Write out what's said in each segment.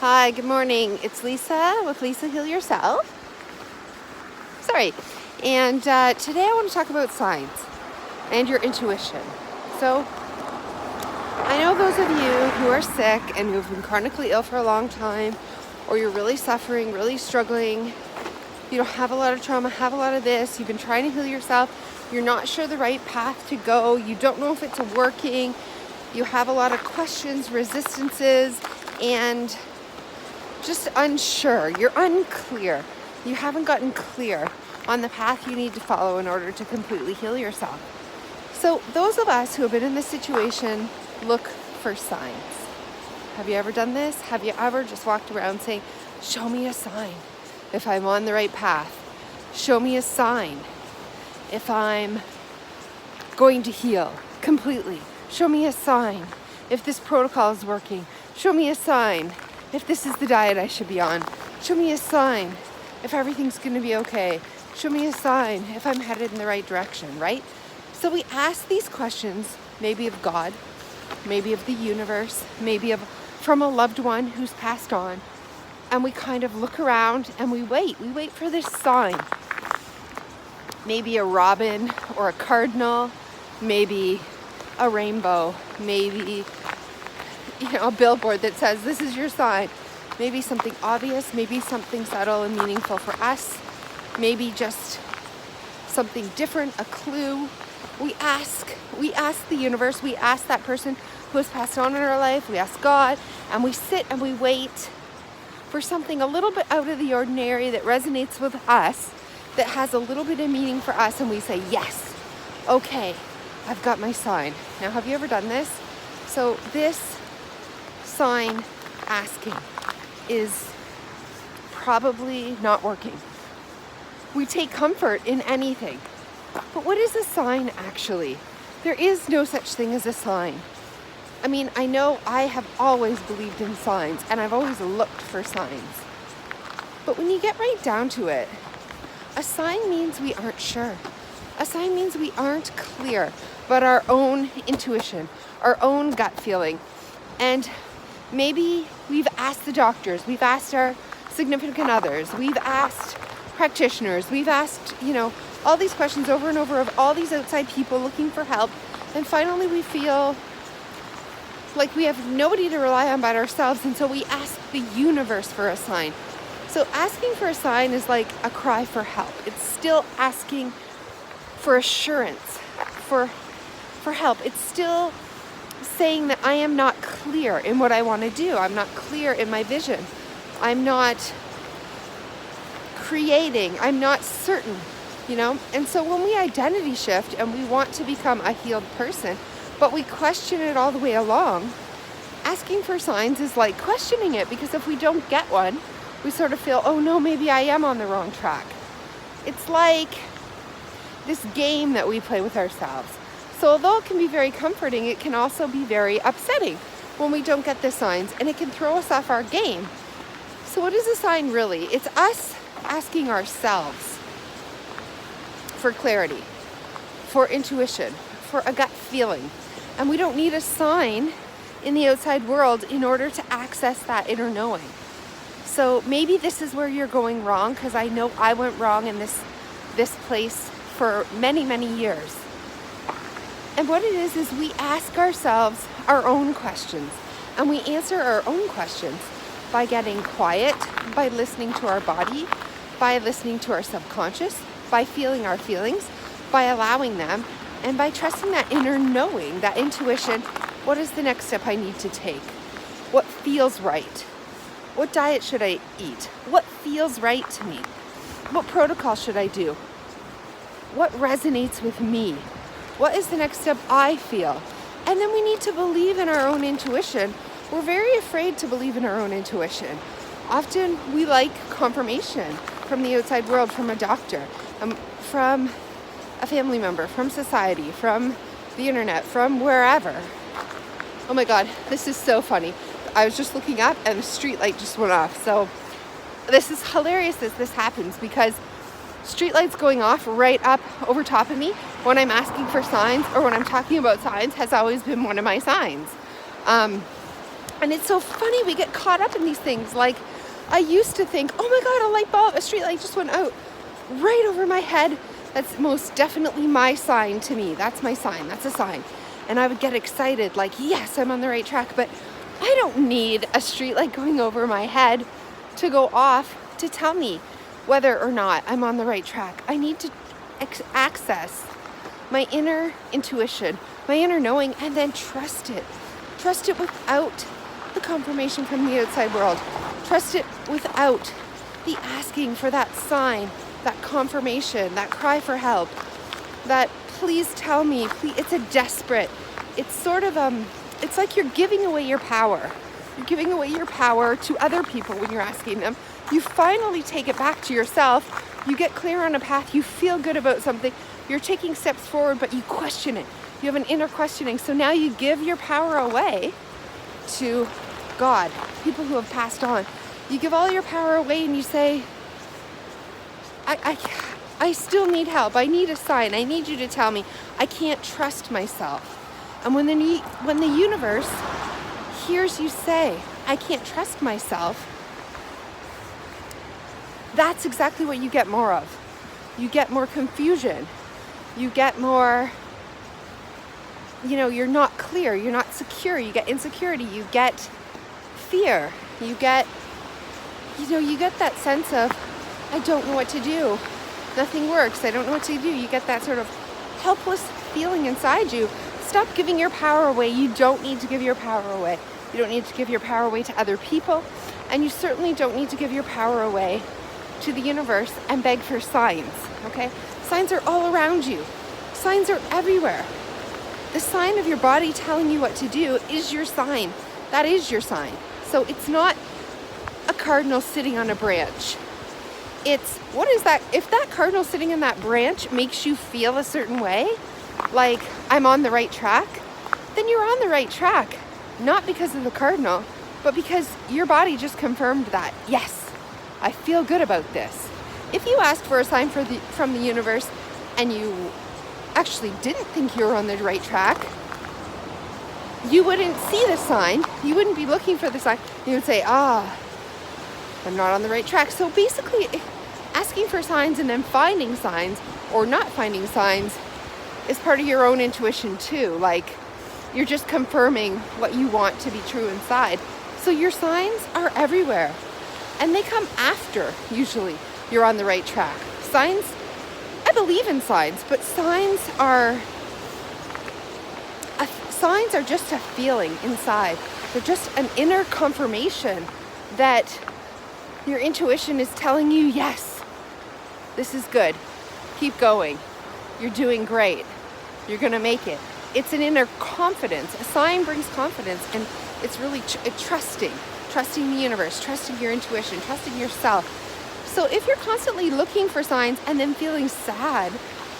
Hi, good morning. It's Lisa with Lisa Heal Yourself. Sorry. And today I want to talk about signs and your intuition. So I know those of you who are sick and who've been chronically ill for a long time, or you're really suffering, really struggling, you don't have a lot of trauma, have a lot of this, you've been trying to heal yourself, you're not sure the right path to go, you don't know if it's working, you have a lot of questions, resistances, and just unsure. You're unclear. You haven't gotten clear on the path you need to follow in order to completely heal yourself. So those of us who have been in this situation look for signs. Have you ever done this? Have you ever just walked around saying, show me a sign if I'm on the right path? Show me a sign if I'm going to heal completely. Show me a sign if this protocol is working. Show me a sign if this is the diet I should be on. Show me a sign if everything's going to be okay. Show me a sign if I'm headed in the right direction, right? So we ask these questions, maybe of God, maybe of the universe, maybe from a loved one who's passed on, and we kind of look around and we wait for this sign. Maybe a robin or a cardinal, maybe a rainbow, maybe a billboard that says this is your sign. Maybe something obvious, maybe something subtle and meaningful for us, maybe just something different, a clue. We ask the universe, we ask that person who has passed on in our life, we ask God, and we sit and we wait for something a little bit out of the ordinary that resonates with us, that has a little bit of meaning for us, and we say, yes, okay, I've got my sign. Now, have you ever done this? So this sign asking is probably not working. We take comfort in anything. But what is a sign actually? There is no such thing as a sign. I mean, I know I have always believed in signs and I've always looked for signs. But when you get right down to it, a sign means we aren't sure. A sign means we aren't clear about our own intuition, our own gut feeling. And maybe we've asked the doctors, we've asked our significant others, we've asked practitioners, we've asked, all these questions over and over of all these outside people looking for help. And finally we feel like we have nobody to rely on but ourselves. And so we ask the universe for a sign. So asking for a sign is like a cry for help. It's still asking for assurance, for help. It's still saying that I am not clear in what I want to do. I'm not clear in my vision. I'm not creating. I'm not certain, And so when we identity shift and we want to become a healed person, but we question it all the way along, asking for signs is like questioning it, because if we don't get one, we sort of feel, oh no, maybe I am on the wrong track. It's like this game that we play with ourselves. So although it can be very comforting, it can also be very upsetting when we don't get the signs, and it can throw us off our game. So what is a sign really? It's us asking ourselves for clarity, for intuition, for a gut feeling. And we don't need a sign in the outside world in order to access that inner knowing. So maybe this is where you're going wrong, because I know I went wrong in this place for many, many years. And what it is we ask ourselves our own questions, and we answer our own questions by getting quiet, by listening to our body, by listening to our subconscious, by feeling our feelings, by allowing them, and by trusting that inner knowing, that intuition. What is the next step I need to take? What feels right? What diet should I eat? What feels right to me? What protocol should I do? What resonates with me? What is the next step I feel? And then we need to believe in our own intuition. We're very afraid to believe in our own intuition. Often we like confirmation from the outside world, from a doctor, from a family member, from society, from the internet, from wherever. Oh my God, this is so funny. I was just looking up and the street light just went off. So this is hilarious that this happens, because street lights going off right up over top of me when I'm asking for signs or when I'm talking about signs has always been one of my signs. And it's so funny, we get caught up in these things. Like, I used to think, oh my God, a light bulb, a street light just went out right over my head. That's most definitely my sign to me. That's my sign. That's a sign. And I would get excited, like, yes, I'm on the right track. But I don't need a street light going over my head to go off to tell me whether or not I'm on the right track. I need to access my inner intuition, my inner knowing, and then trust it. Trust it without the confirmation from the outside world. Trust it without the asking for that sign, that confirmation, that cry for help, that please tell me, please. It's a desperate, it's sort of, it's like you're giving away your power. You're giving away your power to other people when you're asking them. You finally take it back to yourself. You get clear on a path. You feel good about something. You're taking steps forward, but you question it. You have an inner questioning. So now you give your power away to God, people who have passed on. You give all your power away and you say, I still need help. I need a sign. I need you to tell me. I can't trust myself. And when the universe hears you say, I can't trust myself, that's exactly what you get more of. You get more confusion. You get more, you're not clear. You're not secure. You get insecurity. You get fear. You get that sense of, I don't know what to do. Nothing works. I don't know what to do. You get that sort of helpless feeling inside you. Stop giving your power away. You don't need to give your power away. You don't need to give your power away to other people. And you certainly don't need to give your power away to the universe and beg for signs, okay? Signs are all around you. Signs are everywhere. The sign of your body telling you what to do is your sign. That is your sign. So it's not a cardinal sitting on a branch. It's, what is that? If that cardinal sitting in that branch makes you feel a certain way, like I'm on the right track, then you're on the right track. Not because of the cardinal, but because your body just confirmed that. Yes, I feel good about this. If you asked for a sign from the universe and you actually didn't think you were on the right track, you wouldn't see the sign. You wouldn't be looking for the sign. You would say, I'm not on the right track. So basically, asking for signs and then finding signs or not finding signs is part of your own intuition too. Like, you're just confirming what you want to be true inside. So your signs are everywhere. And they come after, usually, you're on the right track. Signs, I believe in signs, but signs are just a feeling inside. They're just an inner confirmation that your intuition is telling you, yes, this is good. Keep going. You're doing great. You're going to make it. It's an inner confidence. A sign brings confidence, and it's really trusting the universe, trusting your intuition, trusting yourself. So if you're constantly looking for signs and then feeling sad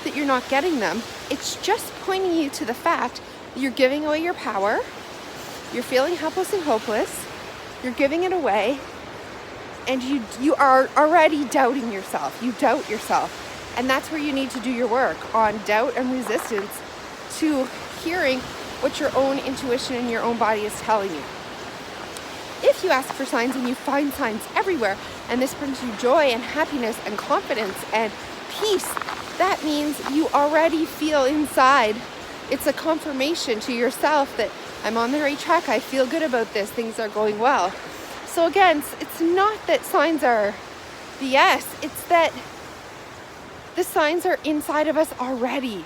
that you're not getting them, it's just pointing you to the fact that you're giving away your power, you're feeling helpless and hopeless, you're giving it away, and you are already doubting yourself. You doubt yourself. And that's where you need to do your work on doubt and resistance to hearing what your own intuition and your own body is telling you. If you ask for signs and you find signs everywhere, and this brings you joy and happiness and confidence and peace, that means you already feel inside. It's a confirmation to yourself that I'm on the right track. I feel good about this. Things are going well. So again, it's not that signs are BS. It's that the signs are inside of us already.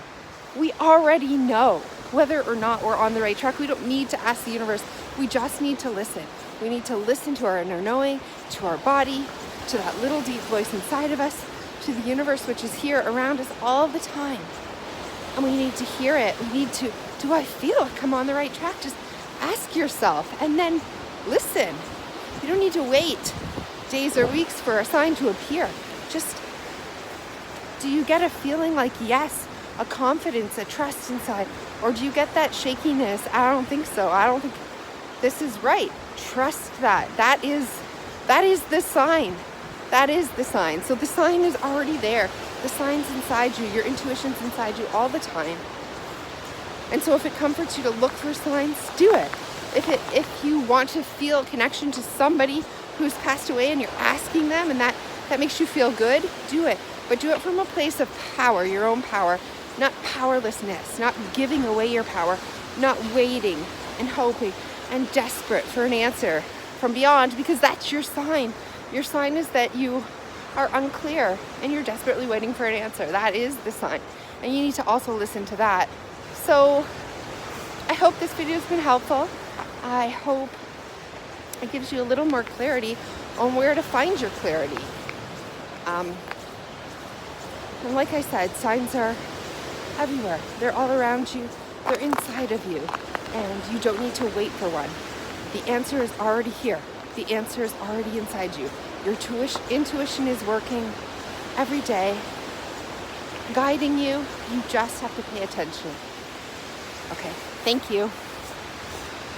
We already know whether or not we're on the right track. We don't need to ask the universe. We just need to listen. We need to listen to our inner knowing, to our body, to that little deep voice inside of us, to the universe, which is here around us all the time. And we need to hear it. We need to, do I feel like I'm on the right track? Just ask yourself and then listen. You don't need to wait days or weeks for a sign to appear. Just, do you get a feeling like yes, a confidence, a trust inside? Or do you get that shakiness? I don't think so. I don't think this is right. Trust that. That is the sign. That is the sign. So the sign is already there. The sign's inside you. Your intuition's inside you all the time. And so if it comforts you to look for signs, do it. If you want to feel connection to somebody who's passed away and you're asking them and that makes you feel good, do it. But do it from a place of power, your own power, not powerlessness, not giving away your power, not waiting and hoping and desperate for an answer from beyond, because that's your sign. Your sign is that you are unclear and you're desperately waiting for an answer. That is the sign. And you need to also listen to that. So I hope this video has been helpful. I hope it gives you a little more clarity on where to find your clarity. And like I said, signs are everywhere. They're all around you. They're inside of you. And you don't need to wait for one. The answer is already here. The answer is already inside you. Your intuition is working every day, guiding you. You just have to pay attention. Okay, thank you.